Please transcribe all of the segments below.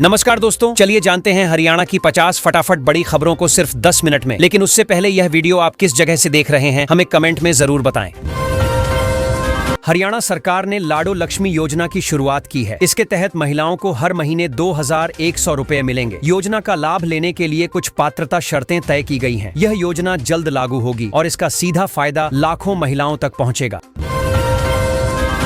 नमस्कार दोस्तों, चलिए जानते हैं हरियाणा की 50 फटाफट बड़ी खबरों को सिर्फ 10 मिनट में। लेकिन उससे पहले यह वीडियो आप किस जगह से देख रहे हैं हमें कमेंट में जरूर बताएं। हरियाणा सरकार ने लाडो लक्ष्मी योजना की शुरुआत की है। इसके तहत महिलाओं को हर महीने 2100 रुपए मिलेंगे। योजना का लाभ लेने के लिए कुछ पात्रता शर्तें तय की गई हैं। यह योजना जल्द लागू होगी और इसका सीधा फायदा लाखों महिलाओं तक पहुंचेगा।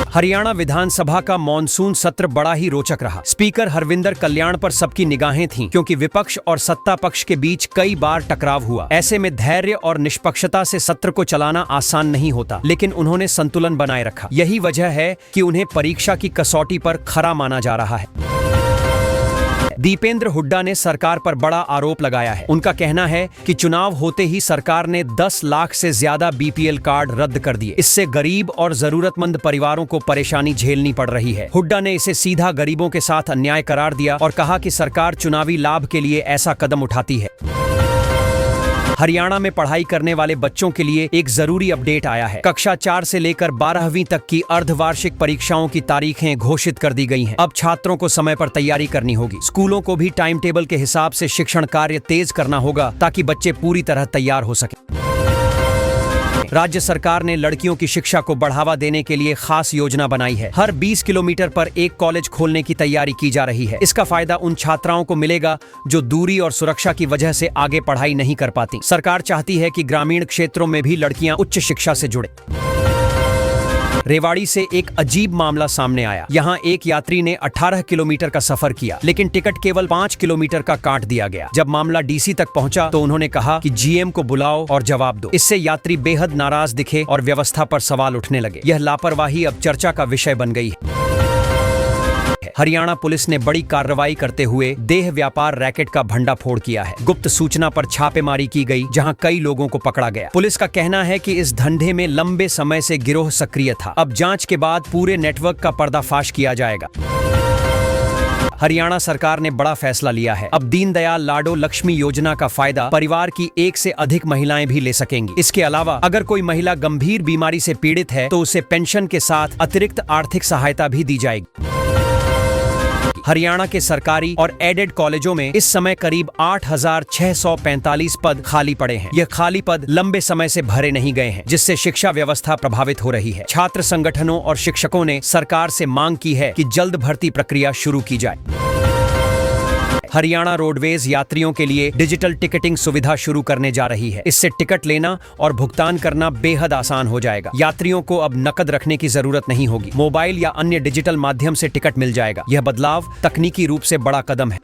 हरियाणा विधानसभा का मॉनसून सत्र बड़ा ही रोचक रहा। स्पीकर हरविंदर कल्याण पर सबकी निगाहें थीं, क्योंकि विपक्ष और सत्ता पक्ष के बीच कई बार टकराव हुआ। ऐसे में धैर्य और निष्पक्षता से सत्र को चलाना आसान नहीं होता, लेकिन उन्होंने संतुलन बनाए रखा। यही वजह है कि उन्हें परीक्षा की कसौटी पर खरा माना जा रहा है। दीपेंद्र हुड्डा ने सरकार पर बड़ा आरोप लगाया है। उनका कहना है कि चुनाव होते ही सरकार ने 10 लाख से ज्यादा बीपीएल कार्ड रद्द कर दिए। इससे गरीब और जरूरतमंद परिवारों को परेशानी झेलनी पड़ रही है। हुड्डा ने इसे सीधा गरीबों के साथ अन्याय करार दिया और कहा कि सरकार चुनावी लाभ के लिए ऐसा कदम उठाती है। हरियाणा में पढ़ाई करने वाले बच्चों के लिए एक जरूरी अपडेट आया है। कक्षा 4 से लेकर 12वीं तक की अर्धवार्षिक परीक्षाओं की तारीखें घोषित कर दी गई हैं। अब छात्रों को समय पर तैयारी करनी होगी। स्कूलों को भी टाइम टेबल के हिसाब से शिक्षण कार्य तेज करना होगा, ताकि बच्चे पूरी तरह तैयार हो सके। राज्य सरकार ने लड़कियों की शिक्षा को बढ़ावा देने के लिए खास योजना बनाई है। हर 20 किलोमीटर पर एक कॉलेज खोलने की तैयारी की जा रही है। इसका फायदा उन छात्राओं को मिलेगा जो दूरी और सुरक्षा की वजह से आगे पढ़ाई नहीं कर पाती। सरकार चाहती है कि ग्रामीण क्षेत्रों में भी लड़कियां उच्च शिक्षा से जुड़े। रेवाड़ी से एक अजीब मामला सामने आया। यहाँ एक यात्री ने 18 किलोमीटर का सफर किया, लेकिन टिकट केवल 5 किलोमीटर का काट दिया गया। जब मामला डीसी तक पहुंचा तो उन्होंने कहा कि जीएम को बुलाओ और जवाब दो। इससे यात्री बेहद नाराज दिखे और व्यवस्था पर सवाल उठने लगे। यह लापरवाही अब चर्चा का विषय बन गई है। हरियाणा पुलिस ने बड़ी कार्रवाई करते हुए देह व्यापार रैकेट का भंडाफोड़ किया है। गुप्त सूचना पर छापेमारी की गई, जहां कई लोगों को पकड़ा गया। पुलिस का कहना है कि इस धंधे में लंबे समय से गिरोह सक्रिय था। अब जांच के बाद पूरे नेटवर्क का पर्दाफाश किया जाएगा। हरियाणा सरकार ने बड़ा फैसला लिया है। अब दीनदयाल लाडो लक्ष्मी योजना का फायदा परिवार की 1 से अधिक महिलाएं भी ले सकेंगी। इसके अलावा अगर कोई महिला गंभीर बीमारी से पीड़ित है तो उसे पेंशन के साथ अतिरिक्त आर्थिक सहायता भी दी जाएगी। हरियाणा के सरकारी और एडेड कॉलेजों में इस समय करीब 8645 पद खाली पड़े हैं। यह खाली पद लंबे समय से भरे नहीं गए हैं, जिससे शिक्षा व्यवस्था प्रभावित हो रही है। छात्र संगठनों और शिक्षकों ने सरकार से मांग की है कि जल्द भर्ती प्रक्रिया शुरू की जाए। हरियाणा रोडवेज यात्रियों के लिए डिजिटल टिकटिंग सुविधा शुरू करने जा रही है। इससे टिकट लेना और भुगतान करना बेहद आसान हो जाएगा। यात्रियों को अब नकद रखने की जरूरत नहीं होगी। मोबाइल या अन्य डिजिटल माध्यम से टिकट मिल जाएगा। यह बदलाव तकनीकी रूप से बड़ा कदम है।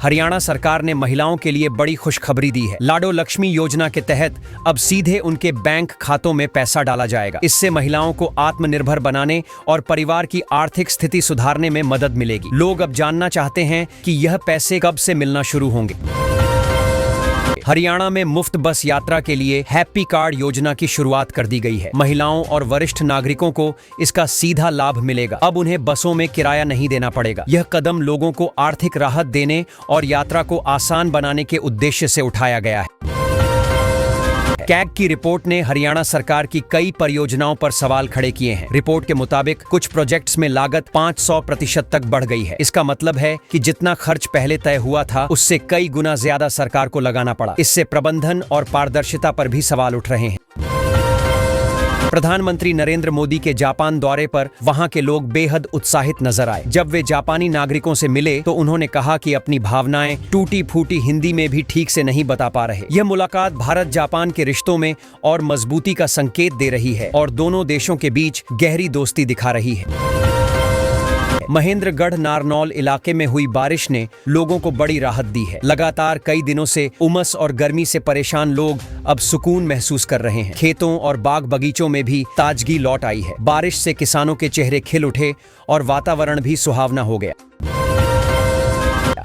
हरियाणा सरकार ने महिलाओं के लिए बड़ी खुशखबरी दी है। लाडो लक्ष्मी योजना के तहत अब सीधे उनके बैंक खातों में पैसा डाला जाएगा। इससे महिलाओं को आत्मनिर्भर बनाने और परिवार की आर्थिक स्थिति सुधारने में मदद मिलेगी। लोग अब जानना चाहते हैं कि यह पैसे कब से मिलना शुरू होंगे। हरियाणा में मुफ्त बस यात्रा के लिए हैप्पी कार्ड योजना की शुरुआत कर दी गई है। महिलाओं और वरिष्ठ नागरिकों को इसका सीधा लाभ मिलेगा। अब उन्हें बसों में किराया नहीं देना पड़ेगा। यह कदम लोगों को आर्थिक राहत देने और यात्रा को आसान बनाने के उद्देश्य से उठाया गया है। कैग की रिपोर्ट ने हरियाणा सरकार की कई परियोजनाओं पर सवाल खड़े किए हैं। रिपोर्ट के मुताबिक कुछ प्रोजेक्ट्स में लागत 500% तक बढ़ गई है। इसका मतलब है कि जितना खर्च पहले तय हुआ था, उससे कई गुना ज्यादा सरकार को लगाना पड़ा। इससे प्रबंधन और पारदर्शिता पर भी सवाल उठ रहे हैं। प्रधानमंत्री नरेंद्र मोदी के जापान दौरे पर वहां के लोग बेहद उत्साहित नजर आए। जब वे जापानी नागरिकों से मिले तो उन्होंने कहा कि अपनी भावनाएं टूटी फूटी हिंदी में भी ठीक से नहीं बता पा रहे। यह मुलाकात भारत जापान के रिश्तों में और मजबूती का संकेत दे रही है और दोनों देशों के बीच गहरी दोस्ती दिखा रही है। महेंद्रगढ़ नारनौल इलाके में हुई बारिश ने लोगों को बड़ी राहत दी है। लगातार कई दिनों से उमस और गर्मी से परेशान लोग अब सुकून महसूस कर रहे हैं। खेतों और बाग बगीचों में भी ताजगी लौट आई है। बारिश से किसानों के चेहरे खिल उठे और वातावरण भी सुहावना हो गया।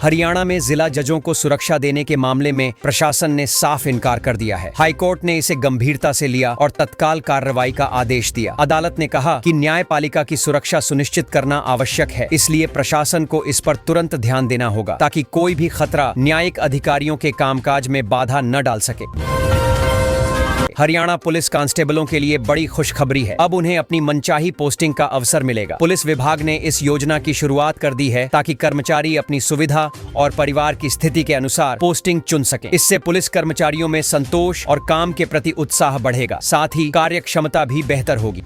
हरियाणा में जिला जजों को सुरक्षा देने के मामले में प्रशासन ने साफ इनकार कर दिया है। हाईकोर्ट ने इसे गंभीरता से लिया और तत्काल कार्रवाई का आदेश दिया। अदालत ने कहा कि न्यायपालिका की सुरक्षा सुनिश्चित करना आवश्यक है, इसलिए प्रशासन को इस पर तुरंत ध्यान देना होगा, ताकि कोई भी खतरा न्यायिक अधिकारियों के कामकाज में बाधा न डाल सके। हरियाणा पुलिस कांस्टेबलों के लिए बड़ी खुशखबरी है। अब उन्हें अपनी मनचाही पोस्टिंग का अवसर मिलेगा। पुलिस विभाग ने इस योजना की शुरुआत कर दी है ताकि कर्मचारी अपनी सुविधा और परिवार की स्थिति के अनुसार पोस्टिंग चुन सकें। इससे पुलिस कर्मचारियों में संतोष और काम के प्रति उत्साह बढ़ेगा, साथ ही कार्यक्षमता भी बेहतर होगी।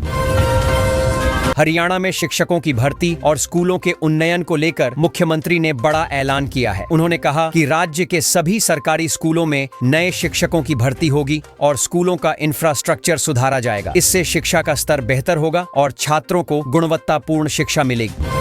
हरियाणा में शिक्षकों की भर्ती और स्कूलों के उन्नयन को लेकर मुख्यमंत्री ने बड़ा ऐलान किया है। उन्होंने कहा कि राज्य के सभी सरकारी स्कूलों में नए शिक्षकों की भर्ती होगी और स्कूलों का इंफ्रास्ट्रक्चर सुधारा जाएगा। इससे शिक्षा का स्तर बेहतर होगा और छात्रों को गुणवत्तापूर्ण शिक्षा मिलेगी।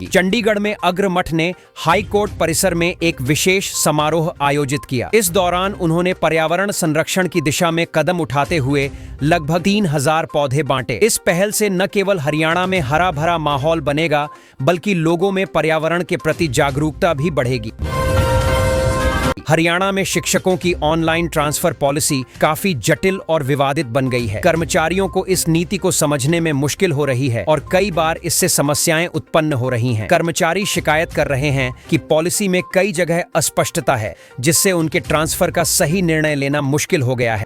चंडीगढ़ में अग्रमठ ने हाई कोर्ट परिसर में एक विशेष समारोह आयोजित किया। इस दौरान उन्होंने पर्यावरण संरक्षण की दिशा में कदम उठाते हुए लगभग 3000 पौधे बांटे। इस पहल से न केवल हरियाणा में हरा भरा माहौल बनेगा, बल्कि लोगों में पर्यावरण के प्रति जागरूकता भी बढ़ेगी। हरियाणा में शिक्षकों की ऑनलाइन ट्रांसफर पॉलिसी काफी जटिल और विवादित बन गई है। कर्मचारियों को इस नीति को समझने में मुश्किल हो रही है और कई बार इससे समस्याएं उत्पन्न हो रही हैं। कर्मचारी शिकायत कर रहे हैं कि पॉलिसी में कई जगह अस्पष्टता है, जिससे उनके ट्रांसफर का सही निर्णय लेना मुश्किल हो गया है।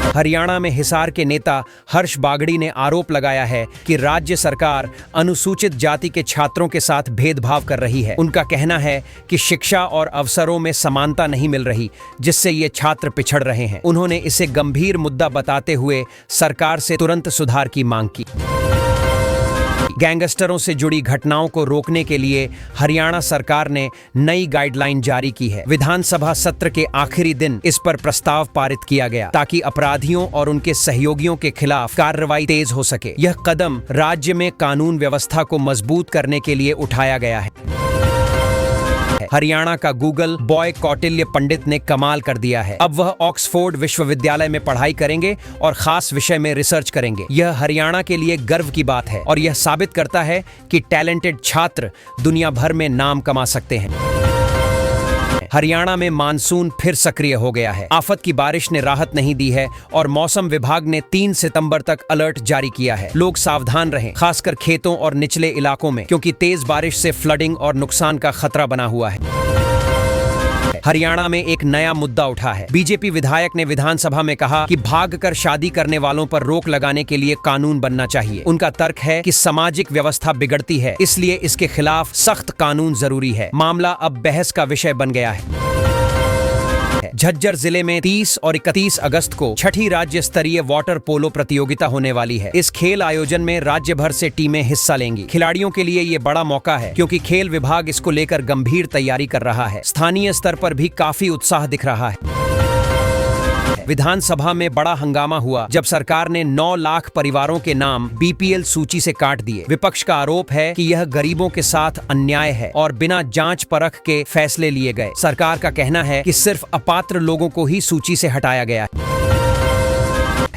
हरियाणा में हिसार के नेता हर्ष बागड़ी ने आरोप लगाया है कि राज्य सरकार अनुसूचित जाति के छात्रों के साथ भेदभाव कर रही है। उनका कहना है कि शिक्षा और अवसरों में समानता नहीं मिल रही, जिससे ये छात्र पिछड़ रहे हैं। उन्होंने इसे गंभीर मुद्दा बताते हुए सरकार से तुरंत सुधार की मांग की। गैंगस्टरों से जुड़ी घटनाओं को रोकने के लिए हरियाणा सरकार ने नई गाइडलाइन जारी की है। विधानसभा सत्र के आखिरी दिन इस पर प्रस्ताव पारित किया गया ताकि अपराधियों और उनके सहयोगियों के खिलाफ कार्रवाई तेज हो सके। यह कदम राज्य में कानून व्यवस्था को मजबूत करने के लिए उठाया गया है। हरियाणा का गूगल बॉय कौटिल्य पंडित ने कमाल कर दिया है। अब वह ऑक्सफोर्ड विश्वविद्यालय में पढ़ाई करेंगे और खास विषय में रिसर्च करेंगे। यह हरियाणा के लिए गर्व की बात है और यह साबित करता है कि टैलेंटेड छात्र दुनिया भर में नाम कमा सकते हैं। हरियाणा में मानसून फिर सक्रिय हो गया है। आफत की बारिश ने राहत नहीं दी है और मौसम विभाग ने 3 सितंबर तक अलर्ट जारी किया है। लोग सावधान रहें, खासकर खेतों और निचले इलाकों में, क्योंकि तेज बारिश से फ्लडिंग और नुकसान का खतरा बना हुआ है। हरियाणा में एक नया मुद्दा उठा है। बीजेपी विधायक ने विधानसभा में कहा कि भागकर शादी करने वालों पर रोक लगाने के लिए कानून बनना चाहिए। उनका तर्क है कि सामाजिक व्यवस्था बिगड़ती है, इसलिए इसके खिलाफ सख्त कानून जरूरी है। मामला अब बहस का विषय बन गया है। झज्जर जिले में 30 और 31 अगस्त को छठी राज्य स्तरीय वाटर पोलो प्रतियोगिता होने वाली है। इस खेल आयोजन में राज्य भर से टीमें हिस्सा लेंगी। खिलाड़ियों के लिए ये बड़ा मौका है, क्योंकि खेल विभाग इसको लेकर गंभीर तैयारी कर रहा है। स्थानीय स्तर पर भी काफी उत्साह दिख रहा है। विधानसभा में बड़ा हंगामा हुआ जब सरकार ने 9 लाख परिवारों के नाम बीपीएल सूची से काट दिए। विपक्ष का आरोप है कि यह गरीबों के साथ अन्याय है और बिना जांच परख के फैसले लिए गए। सरकार का कहना है कि सिर्फ अपात्र लोगों को ही सूची से हटाया गया है।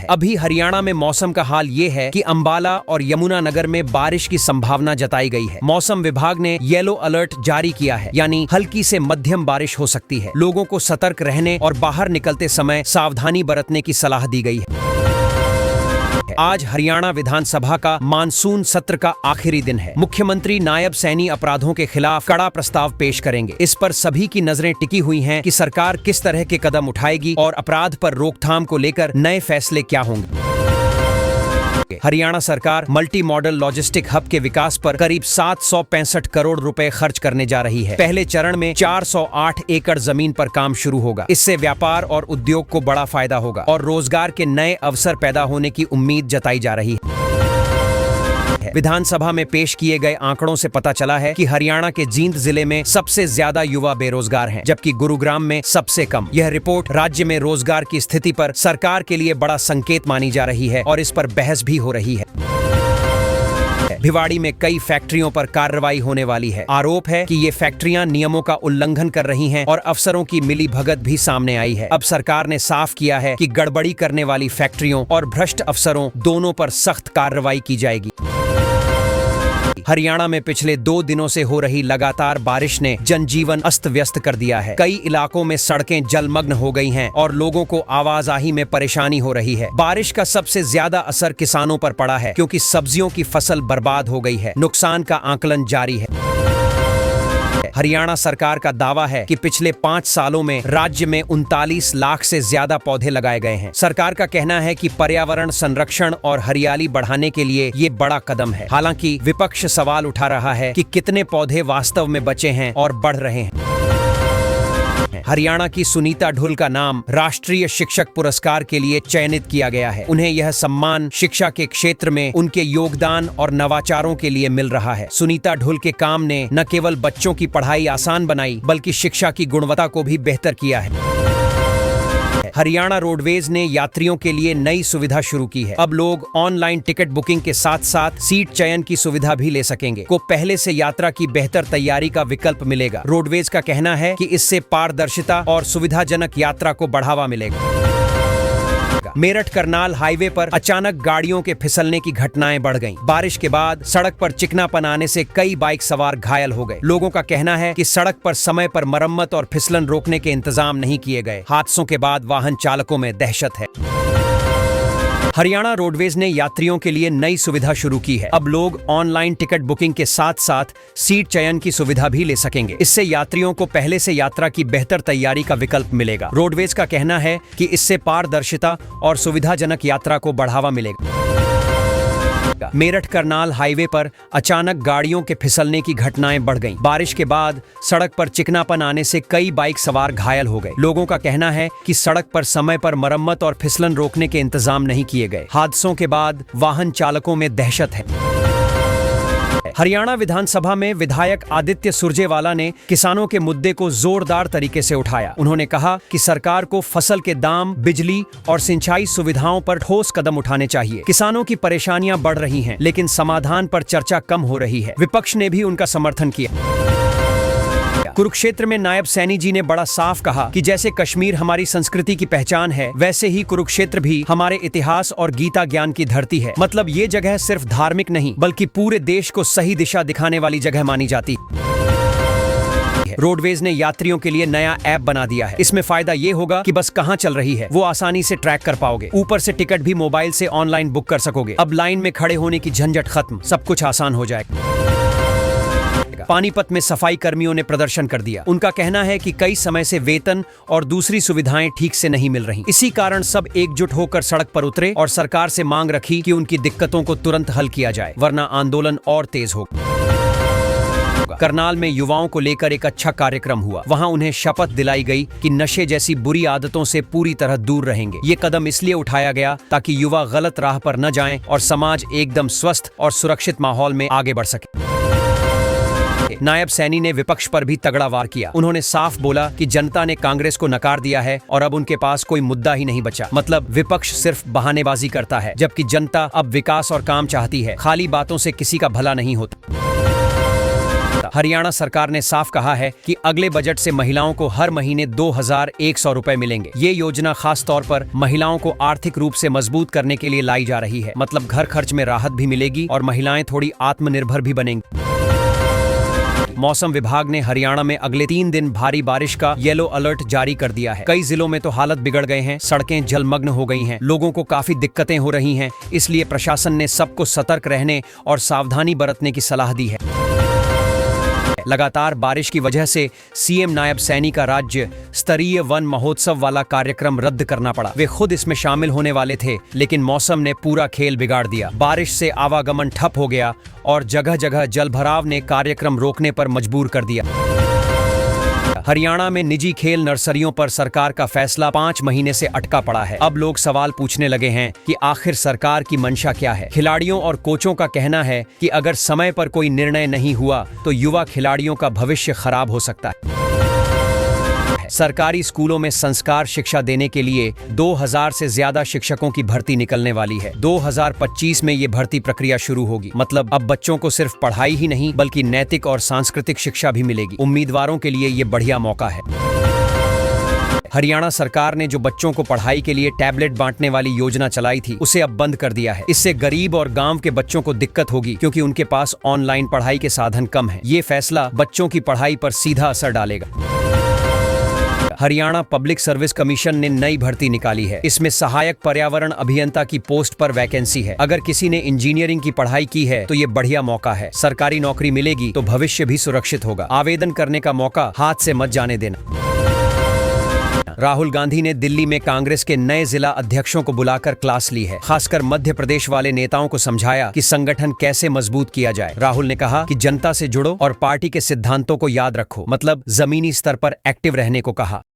अभी हरियाणा में मौसम का हाल ये है कि अंबाला और यमुनानगर में बारिश की संभावना जताई गई है। मौसम विभाग ने येलो अलर्ट जारी किया है, यानी हल्की से मध्यम बारिश हो सकती है। लोगों को सतर्क रहने और बाहर निकलते समय सावधानी बरतने की सलाह दी गई है। आज हरियाणा विधानसभा का मानसून सत्र का आखिरी दिन है। मुख्यमंत्री नायब सैनी अपराधों के खिलाफ कड़ा प्रस्ताव पेश करेंगे। इस पर सभी की नजरें टिकी हुई हैं कि सरकार किस तरह के कदम उठाएगी और अपराध पर रोकथाम को लेकर नए फैसले क्या होंगे। हरियाणा सरकार मल्टी मॉडल लॉजिस्टिक हब के विकास पर करीब 765 करोड़ रुपए खर्च करने जा रही है। पहले चरण में 408 एकड़ जमीन पर काम शुरू होगा। इससे व्यापार और उद्योग को बड़ा फायदा होगा और रोजगार के नए अवसर पैदा होने की उम्मीद जताई जा रही है। विधानसभा में पेश किए गए आंकड़ों से पता चला है कि हरियाणा के जींद जिले में सबसे ज्यादा युवा बेरोजगार हैं, जबकि गुरुग्राम में सबसे कम। यह रिपोर्ट राज्य में रोजगार की स्थिति पर सरकार के लिए बड़ा संकेत मानी जा रही है और इस पर बहस भी हो रही है। भिवाड़ी में कई फैक्ट्रियों पर कार्रवाई होने वाली है। आरोप है कि ये फैक्ट्रियां नियमों का उल्लंघन कर रही हैं और अफसरों की मिलीभगत भी सामने आई है। अब सरकार ने साफ किया है कि गड़बड़ी करने वाली फैक्ट्रियों और भ्रष्ट अफसरों दोनों पर सख्त कार्रवाई की जाएगी। हरियाणा में पिछले 2 दिनों से हो रही लगातार बारिश ने जनजीवन अस्त व्यस्त कर दिया है। कई इलाकों में सड़कें जलमग्न हो गई हैं और लोगों को आवाजाही में परेशानी हो रही है। बारिश का सबसे ज्यादा असर किसानों पर पड़ा है, क्योंकि सब्जियों की फसल बर्बाद हो गई है। नुकसान का आकलन जारी है। हरियाणा सरकार का दावा है कि पिछले 5 सालों में राज्य में 39 लाख से ज्यादा पौधे लगाए गए हैं। सरकार का कहना है कि पर्यावरण संरक्षण और हरियाली बढ़ाने के लिए ये बड़ा कदम है। हालांकि विपक्ष सवाल उठा रहा है कि कितने पौधे वास्तव में बचे हैं और बढ़ रहे हैं। हरियाणा की सुनीता ढुल का नाम राष्ट्रीय शिक्षक पुरस्कार के लिए चयनित किया गया है। उन्हें यह सम्मान शिक्षा के क्षेत्र में उनके योगदान और नवाचारों के लिए मिल रहा है। सुनीता ढुल के काम ने न केवल बच्चों की पढ़ाई आसान बनाई, बल्कि शिक्षा की गुणवत्ता को भी बेहतर किया है। हरियाणा रोडवेज ने यात्रियों के लिए नई सुविधा शुरू की है। अब लोग ऑनलाइन टिकट बुकिंग के साथ साथ सीट चयन की सुविधा भी ले सकेंगे। को पहले से यात्रा की बेहतर तैयारी का विकल्प मिलेगा। रोडवेज का कहना है कि इससे पारदर्शिता और सुविधाजनक यात्रा को बढ़ावा मिलेगा। मेरठ करनाल हाईवे पर अचानक गाड़ियों के फिसलने की घटनाएं बढ़ गईं। बारिश के बाद सड़क पर चिकनापन आने से कई बाइक सवार घायल हो गए। लोगों का कहना है कि सड़क पर समय पर मरम्मत और फिसलन रोकने के इंतजाम नहीं किए गए। हादसों के बाद वाहन चालकों में दहशत है। हरियाणा रोडवेज ने यात्रियों के लिए नई सुविधा शुरू की है। अब लोग ऑनलाइन टिकट बुकिंग के साथ साथ सीट चयन की सुविधा भी ले सकेंगे। इससे यात्रियों को पहले से यात्रा की बेहतर तैयारी का विकल्प मिलेगा। रोडवेज का कहना है कि इससे पारदर्शिता और सुविधाजनक यात्रा को बढ़ावा मिलेगा। मेरठ करनाल हाईवे पर अचानक गाड़ियों के फिसलने की घटनाएं बढ़ गईं। बारिश के बाद सड़क पर चिकनापन आने से कई बाइक सवार घायल हो गए। लोगों का कहना है कि सड़क पर समय पर मरम्मत और फिसलन रोकने के इंतजाम नहीं किए गए। हादसों के बाद वाहन चालकों में दहशत है। हरियाणा विधानसभा में विधायक आदित्य सुरजेवाला ने किसानों के मुद्दे को जोरदार तरीके से उठाया। उन्होंने कहा कि सरकार को फसल के दाम, बिजली और सिंचाई सुविधाओं पर ठोस कदम उठाने चाहिए। किसानों की परेशानियां बढ़ रही हैं, लेकिन समाधान पर चर्चा कम हो रही है। विपक्ष ने भी उनका समर्थन किया। कुरुक्षेत्र में नायब सैनी जी ने बड़ा साफ कहा कि जैसे कश्मीर हमारी संस्कृति की पहचान है, वैसे ही कुरुक्षेत्र भी हमारे इतिहास और गीता ज्ञान की धरती है। मतलब ये जगह सिर्फ धार्मिक नहीं, बल्कि पूरे देश को सही दिशा दिखाने वाली जगह मानी जाती है। रोडवेज ने यात्रियों के लिए नया ऐप बना दिया है। इसमें फायदा ये होगा कि बस कहां चल रही है वो आसानी से ट्रैक कर पाओगे। ऊपर से टिकट भी मोबाइल से ऑनलाइन बुक कर सकोगे। अब लाइन में खड़े होने की झंझट खत्म, सब कुछ आसान हो जाएगा। पानीपत में सफाई कर्मियों ने प्रदर्शन कर दिया। उनका कहना है कि कई समय से वेतन और दूसरी सुविधाएं ठीक से नहीं मिल रही। इसी कारण सब एकजुट होकर सड़क पर उतरे और सरकार से मांग रखी कि उनकी दिक्कतों को तुरंत हल किया जाए, वरना आंदोलन और तेज होगा। करनाल में युवाओं को लेकर एक अच्छा कार्यक्रम हुआ। वहां उन्हें शपथ दिलाई गई कि नशे जैसी बुरी आदतों से पूरी तरह दूर रहेंगे। ये कदम इसलिए उठाया गया ताकि युवा गलत राह पर न जाएं और समाज एकदम स्वस्थ और सुरक्षित माहौल में आगे बढ़ सके। नायब सैनी ने विपक्ष पर भी तगड़ा वार किया। उन्होंने साफ बोला कि जनता ने कांग्रेस को नकार दिया है और अब उनके पास कोई मुद्दा ही नहीं बचा। मतलब विपक्ष सिर्फ बहानेबाजी करता है, जबकि जनता अब विकास और काम चाहती है। खाली बातों से किसी का भला नहीं होता। हरियाणा सरकार ने साफ कहा है कि अगले बजट से महिलाओं को हर महीने 2100 रुपए मिलेंगे। ये योजना खास तौर पर महिलाओं को आर्थिक रूप से मजबूत करने के लिए लाई जा रही है। मतलब घर खर्च में राहत भी मिलेगी और महिलाएं थोड़ी आत्मनिर्भर भी बनेंगी। मौसम विभाग ने हरियाणा में अगले 3 दिन भारी बारिश का येलो अलर्ट जारी कर दिया है। कई जिलों में तो हालत बिगड़ गए हैं, सड़कें जलमग्न हो गई हैं, लोगों को काफी दिक्कतें हो रही हैं। इसलिए प्रशासन ने सबको सतर्क रहने और सावधानी बरतने की सलाह दी है। लगातार बारिश की वजह से सीएम नायब सैनी का राज्य स्तरीय वन महोत्सव वाला कार्यक्रम रद्द करना पड़ा। वे खुद इसमें शामिल होने वाले थे, लेकिन मौसम ने पूरा खेल बिगाड़ दिया। बारिश से आवागमन ठप हो गया और जगह जगह जलभराव ने कार्यक्रम रोकने पर मजबूर कर दिया। हरियाणा में निजी खेल नर्सरियों पर सरकार का फैसला 5 महीने से अटका पड़ा है। अब लोग सवाल पूछने लगे हैं कि आखिर सरकार की मंशा क्या है। खिलाड़ियों और कोचों का कहना है कि अगर समय पर कोई निर्णय नहीं हुआ तो युवा खिलाड़ियों का भविष्य खराब हो सकता है। सरकारी स्कूलों में संस्कार शिक्षा देने के लिए 2000 से ज्यादा शिक्षकों की भर्ती निकलने वाली है। 2025 में ये भर्ती प्रक्रिया शुरू होगी। मतलब अब बच्चों को सिर्फ पढ़ाई ही नहीं बल्कि नैतिक और सांस्कृतिक शिक्षा भी मिलेगी। उम्मीदवारों के लिए ये बढ़िया मौका है। हरियाणा सरकार ने जो बच्चों को पढ़ाई के लिए टैबलेट बांटने वाली योजना चलाई थी, उसे अब बंद कर दिया है। इससे गरीब और गांव के बच्चों को दिक्कत होगी, क्योंकि उनके पास ऑनलाइन पढ़ाई के साधन कम है। ये फैसला बच्चों की पढ़ाई पर सीधा असर डालेगा। हरियाणा पब्लिक सर्विस कमीशन ने नई भर्ती निकाली है। इसमें सहायक पर्यावरण अभियंता की पोस्ट पर वैकेंसी है। अगर किसी ने इंजीनियरिंग की पढ़ाई की है तो ये बढ़िया मौका है। सरकारी नौकरी मिलेगी तो भविष्य भी सुरक्षित होगा। आवेदन करने का मौका हाथ से मत जाने देना। राहुल गांधी ने दिल्ली में कांग्रेस के नए जिला अध्यक्षों को बुलाकर क्लास ली है। खासकर मध्य प्रदेश वाले नेताओं को समझाया कि संगठन कैसे मजबूत किया जाए। राहुल ने कहा कि जनता से जुड़ो और पार्टी के सिद्धांतों को याद रखो, मतलब जमीनी स्तर पर एक्टिव रहने को कहा।